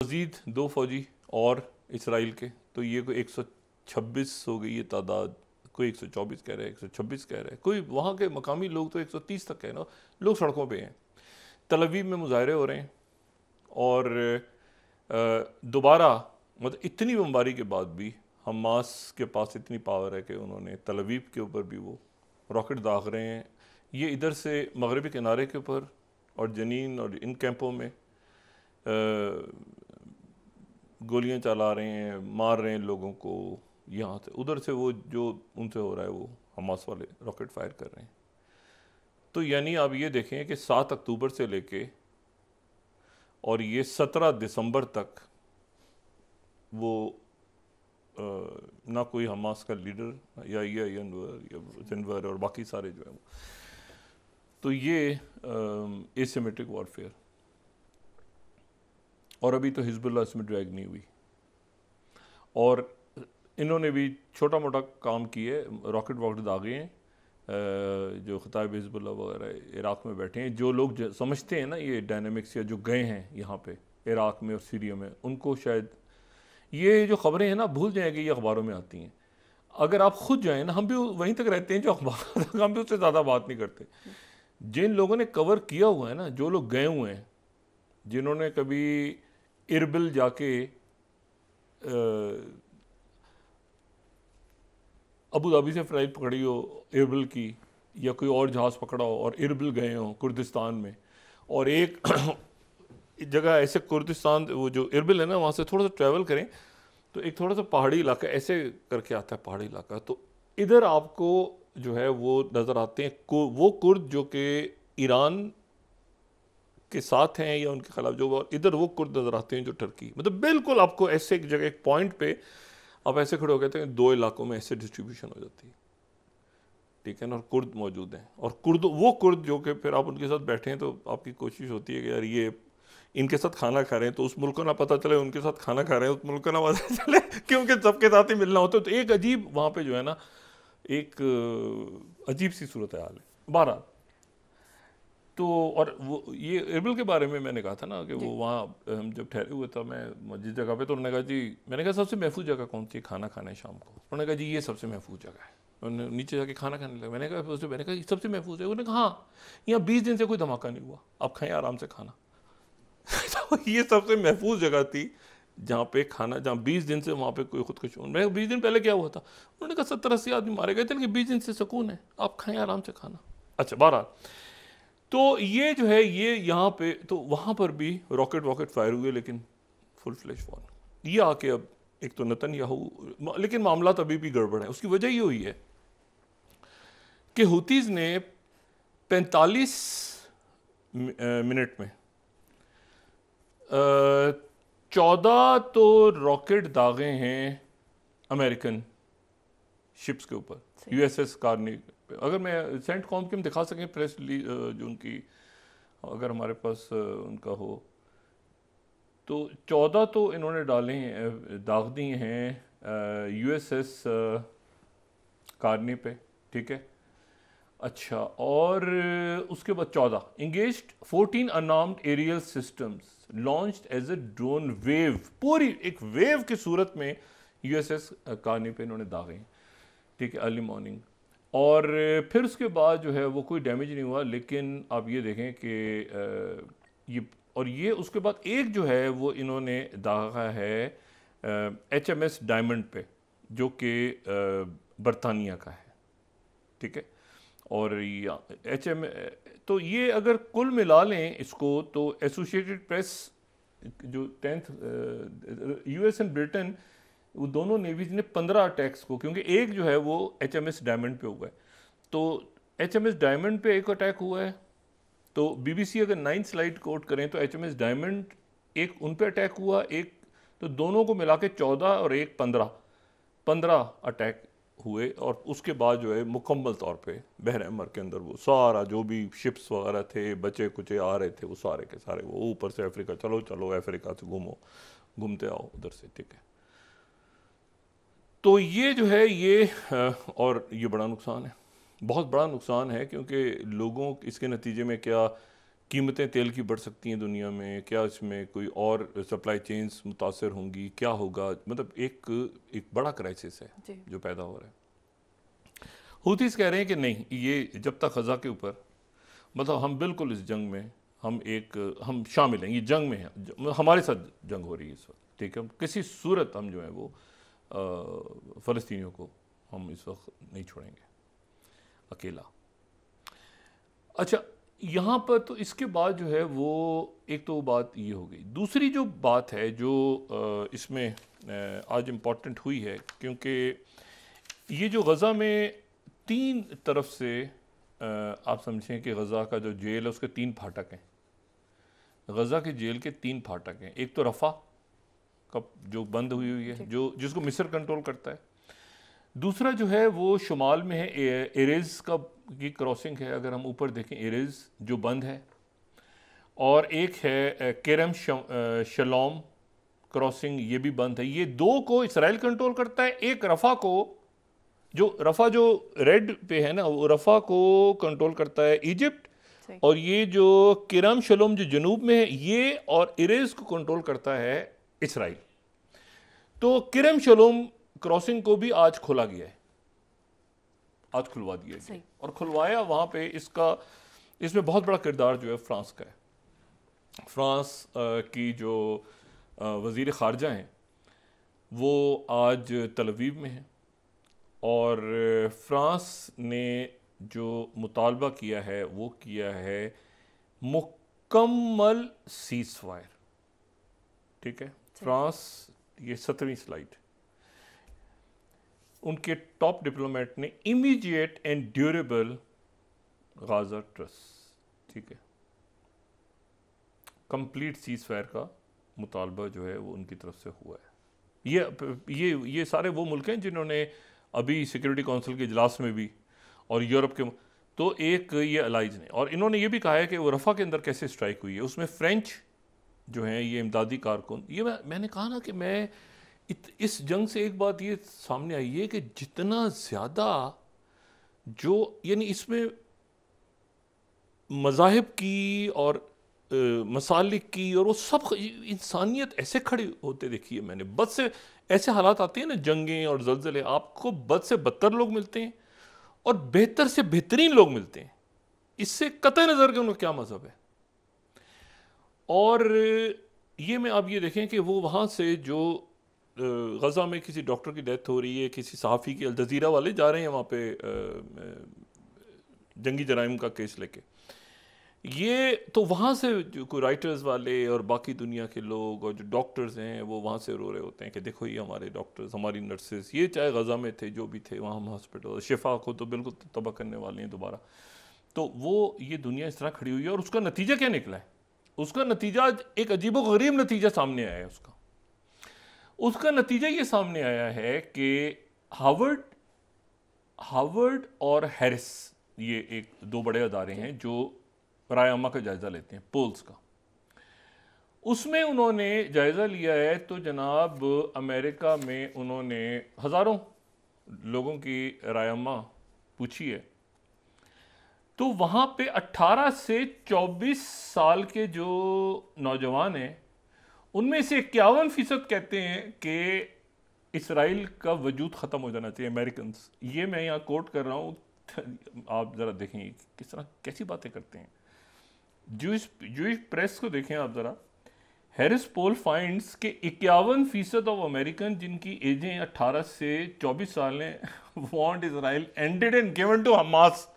मज़ीद 2 फ़ौजी और इसराइल के, तो ये कोई 126 हो गई है तादाद। कोई 124 कह रहे हैं, 126 कह रहे हैं, कोई वहाँ के मकामी लोग तो 130 तक कह रहे हैं। लोग सड़कों पे हैं, तल अवीव में मुजाहरे हो रहे हैं। और दोबारा मतलब इतनी बमबारी के बाद भी हमास के पास इतनी पावर है कि उन्होंने तल अवीव के ऊपर भी वो रॉकेट दाग रहे हैं। ये इधर से मगरबी किनारे के ऊपर और जनीन और इन कैंपों में गोलियां चला रहे हैं, मार रहे हैं लोगों को। यहाँ से उधर से वो जो उनसे हो रहा है वो हमास वाले रॉकेट फायर कर रहे हैं। तो यानी आप ये देखें कि 7 अक्टूबर से लेके और ये 17 दिसंबर तक वो ना कोई हमास का लीडर या जिनवर और बाकी सारे जो है वो, तो ये एसिमेट्रिक वॉरफेयर। और अभी तो हिजबुल्लाह इसमें ड्रैग नहीं हुई, और इन्होंने भी छोटा मोटा काम किए, रॉकेट वॉकेट दागे हैं। जो खताब हिजबुल्लाह वगैरह इराक़ में बैठे हैं, जो लोग समझते हैं ना ये डायनामिक्स, या जो गए हैं यहाँ पे इराक़ में और सीरिया में, उनको शायद ये जो ख़बरें हैं ना भूल जाएंगे, ये अखबारों में आती हैं। अगर आप खुद जाएँ ना, हम भी वहीं तक रहते हैं जो अखबार, हम भी उससे ज़्यादा बात नहीं करते। जिन लोगों ने कवर किया हुआ है ना, जो लोग गए हुए हैं, जिन्होंने कभी इरबिल जाके अबू धाबी से फ़्लाइट पकड़ी हो इरबिल की, या कोई और जहाज़ पकड़ा हो और इरबिल गए हों कुर्दिस्तान में, और एक जगह ऐसे कुर्दिस्तान, वो जो इरबिल है ना, वहाँ से थोड़ा सा ट्रैवल करें तो एक थोड़ा सा पहाड़ी इलाका ऐसे करके आता है, पहाड़ी इलाका। तो इधर आपको जो है वो नज़र आते हैं वो कुर्द जो कि ईरान के साथ हैं या उनके खिलाफ, जो इधर वो कुर्द नज़र आते हैं जो टर्की, मतलब बिल्कुल आपको ऐसे एक जगह, एक पॉइंट पे आप ऐसे खड़े हो गए थे, 2 इलाकों में ऐसे डिस्ट्रीब्यूशन हो जाती है, ठीक है ना। और कुर्द मौजूद हैं, और वो कुर्द जो कि फिर आप उनके साथ बैठे हैं तो आपकी कोशिश होती है कि यार ये इनके साथ खाना खा रहे हैं तो उस मुल्क को ना पता चले, उनके साथ खाना खा रहे हैं उस मुल्क को ना पता चले, क्योंकि सबके साथ ही मिलना होता है। तो एक अजीब वहाँ पे जो है ना, एक अजीब सी सूरत हाल है। 12 तो, और वो ये इरबिल के बारे में मैंने कहा था ना कि वो वहाँ हम जब ठहरे हुए था, मैं जिस जगह पे, तो उन्होंने कहा जी, मैंने कहा सबसे महफूज जगह कौन सी है खाना खाना है शाम को? उन्होंने कहा जी ये सबसे महफूज जगह है। उन्होंने नीचे जाके खाना खाने लगा। मैंने कहा ये सबसे महफूज है? उन्होंने कहा हाँ, यहाँ 20 दिन से कोई धमाका नहीं हुआ, आप खाएं आराम से खाना। तो ये सबसे महफूज जगह थी जहाँ पे खाना, जहाँ 20 दिन से वहाँ पे कोई खुदकुशी। मैं 20 दिन पहले क्या हुआ था? उन्होंने कहा 70-80 आदमी मारे गए थे, लेकिन 20 दिन से सुकून है, आप खाएं आराम से खाना। अच्छा, 12 तो ये जो है ये यहाँ पे, तो वहाँ पर भी रॉकेट फायर हुए, लेकिन फुल फ्लैश वॉर। ये आके अब एक तो नेतन्याहू, लेकिन मामला अभी भी गड़बड़ है। उसकी वजह ये हुई है कि हुतीज ने 45 मिनट में 14 तो रॉकेट दागे हैं अमेरिकन शिप्स के ऊपर, यूएसएस कार्नी। अगर मैं सेंट कॉम के हम दिखा सकें प्रेस जो उनकी, अगर हमारे पास उनका हो, तो 14 तो इन्होंने डाले हैं, दाग दी हैं यूएसएस कार्नी पे, ठीक है। अच्छा, और उसके बाद 14 engaged 14 unarmed aerial systems launched as a drone wave, पूरी एक वेव की सूरत में यूएसएस कार्नी पे इन्होंने दागे हैं, ठीक है, अर्ली मॉर्निंग। और फिर उसके बाद जो है वो कोई डैमेज नहीं हुआ, लेकिन आप ये देखें कि ये, और ये उसके बाद एक जो है वो इन्होंने दागा है HMS डायमंड पे, जो कि बरतानिया का है, ठीक है। और तो ये अगर कुल मिला लें इसको, तो एसोसिएटेड प्रेस जो 10th US एंड ब्रिटेन, वो दोनों नेवीज ने 15 अटैक्स को, क्योंकि एक जो है वो HMS डायमंड पे हुआ है, तो HMS डायमंड पे एक अटैक हुआ है। तो BBC अगर 9th स्लाइड कोट करें तो HMS डायमंड एक उन पे अटैक हुआ, एक, तो दोनों को मिला के 14 और एक 15 अटैक हुए। और उसके बाद जो है मुकम्मल तौर पे बहर अहमर के अंदर वो सारा जो भी शिप्स वगैरह थे, बचे कुचे आ रहे थे, वो सारे के सारे वो ऊपर से अफ्रीका, चलो चलो अफ्रीका से घूमते आओ उधर से, ठीक है। तो ये जो है ये और ये बड़ा नुकसान है, बहुत बड़ा नुकसान है, क्योंकि लोगों इसके नतीजे में क्या कीमतें तेल की बढ़ सकती हैं दुनिया में, क्या इसमें कोई और सप्लाई चेन्स मुतासर होंगी, क्या होगा, मतलब एक बड़ा क्राइसिस है जो पैदा हो रहा है। हूतीस कह रहे हैं कि नहीं, ये जब तक ग़ज़ा के ऊपर, मतलब हम बिल्कुल इस जंग में हम शामिल हैं, ये जंग में हैं, हमारे साथ जंग हो रही है इस वक्त, ठीक है। हम किसी सूरत हम जो है वो फ़लस्तीनियों को हम इस वक्त नहीं छोड़ेंगे अकेला। अच्छा, यहाँ पर तो इसके बाद जो है वो एक तो बात ये हो गई। दूसरी जो बात है जो इसमें आज इम्पॉर्टेंट हुई है, क्योंकि ये जो ग़ज़ा में 3 तरफ से आप समझें कि ग़ज़ा का जो जेल है उसके 3 फाटक हैं। ग़ज़ा के जेल के 3 फाटक हैं। एक तो रफ़ा का जो बंद हुई है, जो जिसको मिस्र कंट्रोल करता है। दूसरा जो है वो शुमाल में है, एरेज़ की क्रॉसिंग है, अगर हम ऊपर देखें एरेज़ जो बंद है। और एक है केरम शलोम क्रॉसिंग, ये भी बंद है। ये 2 को इसराइल कंट्रोल करता है। एक रफ़ा को, रफ़ा जो रेड पे है ना, वो रफ़ा को कंट्रोल करता है इजिप्ट, और ये जो किरम शलोम जो जनूब में है ये और इरेज को कंट्रोल करता है इसराइल। तो किरम शलोम क्रॉसिंग को भी आज खोला गया है, आज खुलवा दिया गया और खुलवाया वहाँ पे। इसमें बहुत बड़ा किरदार जो है फ्रांस का है। फ्रांस की जो वज़ीर ख़ारजा हैं वो आज तल अवीव में हैं, और फ्रांस ने जो मुतालबा किया है वो किया है मुकम्मल सीज़ फायर, ठीक है। फ्रांस, ये 17वीं स्लाइड, उनके टॉप डिप्लोमेट ने immediate and durable Gaza truss, ठीक है, कंप्लीट सीज़ फायर का मुतालबा जो है वो उनकी तरफ से हुआ है। ये सारे वो मुल्क हैं जिन्होंने अभी सिक्योरिटी काउंसिल के इजलास में भी, और यूरोप के, तो एक ये अलाइज ने, और इन्होंने ये भी कहा है कि वो रफ़ा के अंदर कैसे स्ट्राइक हुई है, उसमें फ्रेंच जो हैं ये इमदादी कारकुन। ये मैंने कहा ना कि मैं इस जंग से एक बात ये सामने आई है कि जितना ज़्यादा जो, यानी इसमें मज़ाहिब की और मसालिक की और वो सब, इंसानियत ऐसे खड़ी होते देखी है मैंने। बद से ऐसे हालात आते हैं ना, जंगें और जल्जले, आपको बद से बदतर लोग मिलते हैं और बेहतर से बेहतरीन लोग मिलते हैं। इससे कतई नज़र के उनका क्या मज़हब है। और ये में आप ये देखें कि वो वहाँ से जो ग़ज़ा में किसी डॉक्टर की डेथ हो रही है, किसी सहाफ़ी की, अल जज़ीरा वाले जा रहे हैं वहाँ पे जंगी जराइम का केस लेके, ये तो वहाँ से जो कोई राइटर्स वाले और बाकी दुनिया के लोग और जो डॉक्टर्स हैं वो वहाँ से रो रहे होते हैं कि देखो ये हमारे डॉक्टर्स, हमारी नर्सेस, ये चाहे ग़ज़ा में थे जो भी थे, वहाँ हम हॉस्पिटल, शिफा को तो बिल्कुल तबाह करने वाले हैं दोबारा। तो वो ये दुनिया इस तरह खड़ी हुई है, और उसका नतीजा क्या निकला है? उसका नतीजा एक अजीबोगरीब नतीजा सामने आया है। उसका नतीजा ये सामने आया है कि हार्वर्ड और हैरिस, ये एक 2 बड़े अदारे हैं जो राय अम्मा का जायज़ा लेते हैं, पोल्स का। उसमें उन्होंने जायज़ा लिया है तो जनाब अमेरिका में उन्होंने हज़ारों लोगों की राय अम्मा पूछी है। तो वहाँ पे 18 से 24 साल के जो नौजवान हैं उनमें से 51% कहते हैं कि इसराइल का वजूद ख़त्म हो जाना चाहिए, अमेरिकन्स। ये मैं यहाँ कोट कर रहा हूँ, आप ज़रा देखें किस तरह कैसी बातें करते हैं। जूइश प्रेस को देखें आप ज़रा। हैरिस पोल फाइंड्स के 51% ऑफ अमेरिकन जिनकी एजें 18 से 24 साल हैं want Israel ended and given to Hamas.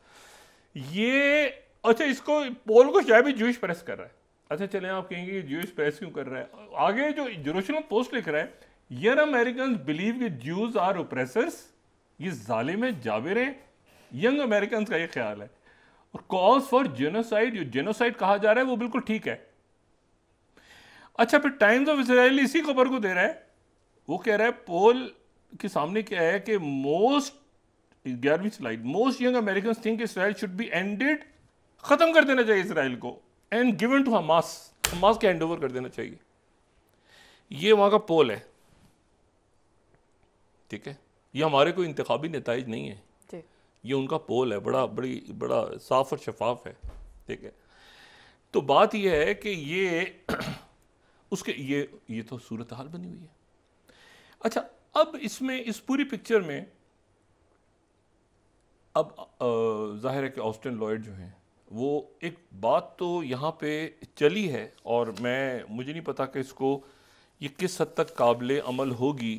ये अच्छा, इसको पोल को शायद भी जूइश प्रेस कर रहा है। अच्छा चलें, आप कहेंगे जूइश प्रेस क्यों कर रहा है? आगे जो जेरूशलम पोस्ट लिख रहा है, यर अमेरिकन बिलीव कि ज्यूज आर ओप्रेसर्स, ये जालिम है, जाबिर है, यंग अमेरिकन का ये ख्याल है। और कॉल्स फॉर जेनोसाइड, जो जेनोसाइड कहा जा रहा है वो बिल्कुल ठीक है। अच्छा, फिर टाइम्स ऑफ इसराइल इसी खबर को दे रहा है, वो कह रहा है पोल के सामने क्या है कि मोस्ट 11वीं slide, most young American think Israel should be ended, खत्म कर देना चाहिए इसराइल को, and given to Hamas, Hamas के हैंड ओवर कर देना चाहिए। ये वहां का पोल है, ठीक है, ये हमारे कोई इंतखाबी नताइज नहीं है, ये उनका पोल है, बड़ा साफ और शफाफ है, ठीक है। तो बात यह है कि ये उसके ये तो सूरत हाल बनी हुई है। अच्छा, अब इसमें इस पूरी पिक्चर में अब जाहिर है कि ऑस्टिन लॉयड जो हैं वो एक बात तो यहाँ पे चली है, और मुझे नहीं पता कि इसको ये किस हद तक काबिल अमल होगी।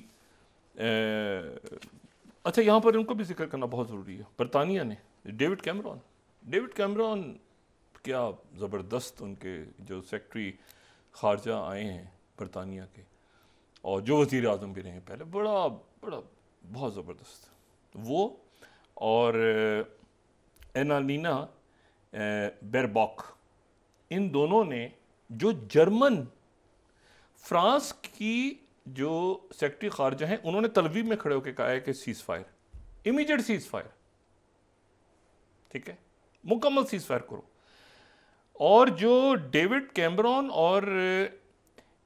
अच्छा, यहाँ पर उनको भी जिक्र करना बहुत ज़रूरी है। बरतानिया ने डेविड कैमरॉन क्या ज़बरदस्त, उनके जो सेक्रेटरी ख़ारजा आए हैं बरतानिया के, और जो वज़ीर आज़म भी रहे हैं पहले, बड़ा बड़ा बहुत ज़बरदस्त वो, और एनालिना बेरबॉक, इन दोनों ने जो जर्मन फ्रांस की जो सेक्रेटरी ख़ारजा हैं, उन्होंने तलवीब में खड़े होकर कहा है कि seize fire, immediate seize fire, ठीक है, मुकम्मल सीज़ फायर करो। और जो डेविड कैमरॉन और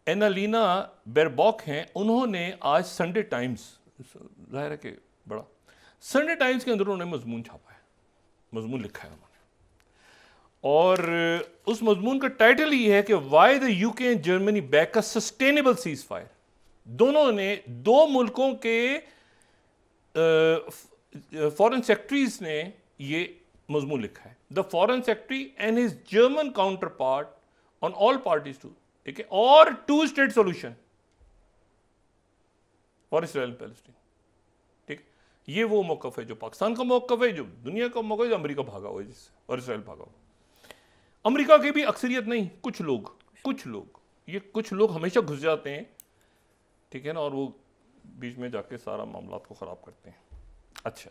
एनालिना बेरबॉक हैं, उन्होंने आज संडे टाइम्स, जाहिर है कि बड़ा संडे टाइम्स के अंदर उन्होंने मजमून छापा है, मजमून लिखा है उन्होंने, और उस मजमून का टाइटल ये है कि why the UK and Germany back a sustainable cease fire. दोनों ने, दो मुल्कों के फॉरेन सेक्रेटरीज ने ये मजमून लिखा है, the foreign secretary and his German counterpart on all parties too, ठीक है, और two state solution for Israel and Palestine, ठीक। ये वो मौकफ है जो पाकिस्तान का मौकफ है, जो दुनिया का मौकफ है, जो अमेरिका भागा हुआ है जिससे, और इसराइल भागा हुआ। अमेरिका की भी अक्सरियत नहीं, कुछ लोग ये कुछ लोग हमेशा घुस जाते हैं, ठीक है ना, और वो बीच में जाके सारा मामला को ख़राब करते हैं। अच्छा,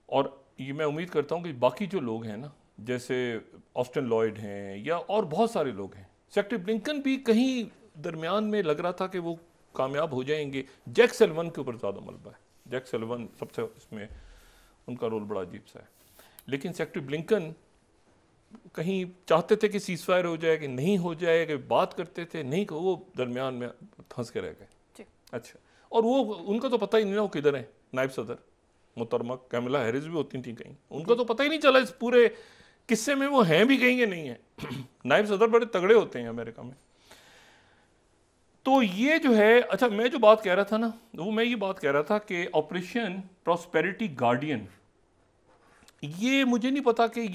और ये मैं उम्मीद करता हूँ कि बाकी जो लोग हैं ना, जैसे ऑस्टिन लॉयड हैं या और बहुत सारे लोग हैं, सेक्रेटरी ब्लिंकन भी कहीं दरमियान में लग रहा था कि वो कामयाब हो जाएंगे। जैक सल्लिवन के ऊपर ज़्यादा मलबा है, जैक सल्लिवन सबसे, इसमें उनका रोल बड़ा अजीब सा है, लेकिन सेक्रेटरी ब्लिंकन कहीं चाहते थे कि सीज फायर हो जाए कि नहीं हो जाए, कि बात करते थे, नहीं, को वो दरमियान में फंस के रह गए। अच्छा, और वो उनका तो पता ही नहीं ना वो किधर है। नायब सदर मोहतरमा कैमला हैरिस भी होती थी कहीं, उनका तो पता ही नहीं चला इस पूरे किस्से में वो हैं भी कहीं या नहीं है। नायब सदर बड़े तगड़े होते हैं अमेरिका में। तो ये जो है, अच्छा, मैं जो बात कह रहा था ना, वो मैं ये बात कह रहा था कि ऑपरेशन प्रॉस्पेरिटी गार्डियन, ये मुझे नहीं पता कि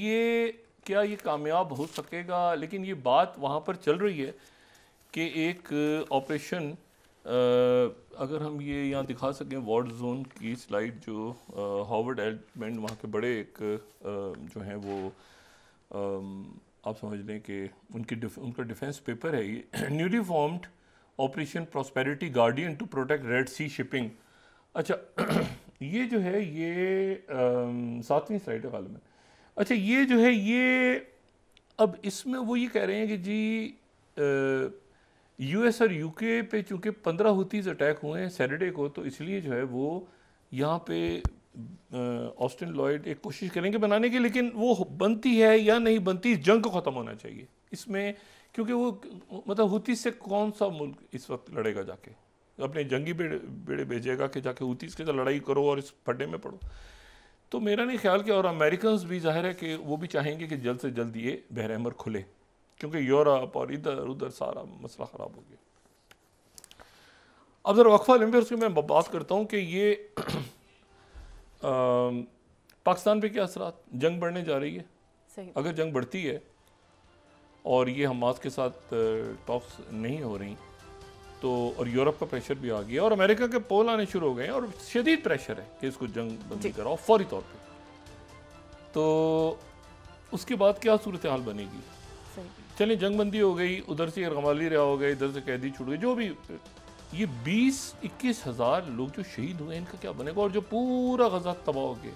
क्या ये कामयाब हो सकेगा, लेकिन ये बात वहाँ पर चल रही है कि एक ऑपरेशन, अगर हम ये यहाँ दिखा सकें वॉर जोन की स्लाइड, जो हॉवर्ड एडमंड वहाँ के बड़े एक जो हैं वो आप समझ लें कि उनका डिफेंस पेपर है ये, newly formed operation prosperity guardian to protect red sea shipping. अच्छा, ये जो है ये 7वीं स्लाइड है गालिबन। अच्छा, ये जो है ये, अब इसमें वो ये कह रहे हैं कि जी यूएस और यूके पे चूँकि 15 हुतीज़ अटैक हुए हैं सैटरडे को, तो इसलिए जो है वो यहाँ पे ऑस्टिन लॉयड एक कोशिश करेंगे बनाने की, लेकिन वो बनती है या नहीं बनती, इस जंग को ख़त्म होना चाहिए इसमें, क्योंकि वो मतलब हुतीज़ से कौन सा मुल्क इस वक्त लड़ेगा, जाके अपने जंगी बेड़े भेजेगा कि जाके हुतीज़ के साथ लड़ाई करो और इस फड्डे में पड़ो। तो मेरा नहीं ख्याल कि, और अमेरिकन्स भी जाहिर है कि वो भी चाहेंगे कि जल्द से जल्द ये बहर अहमर खुले, क्योंकि यूरोप और इधर उधर सारा मसला ख़राब हो गया। अब ज़रा वक्फा लें, फिर उसकी मैं बात करता हूँ कि ये पाकिस्तान पे क्या असरात, जंग बढ़ने जा रही है। सही। अगर जंग बढ़ती है और ये हमास के साथ टॉक्स नहीं हो रही, तो और यूरोप का प्रेशर भी आ गया और अमेरिका के पोल आने शुरू हो गए हैं और शदीद प्रेशर है कि इसको जंग बंदी कराओ फौरी तौर पे, तो उसके बाद क्या सूरत हाल बनेगी। चलिए, जंग बंदी हो गई, उधर से गमाली रहा हो गए, इधर से कैदी छूट गए, जो भी, ये 20-21 हज़ार लोग जो शहीद हुए इनका क्या बनेगा, और जो पूरा गजा तबाह हो गया,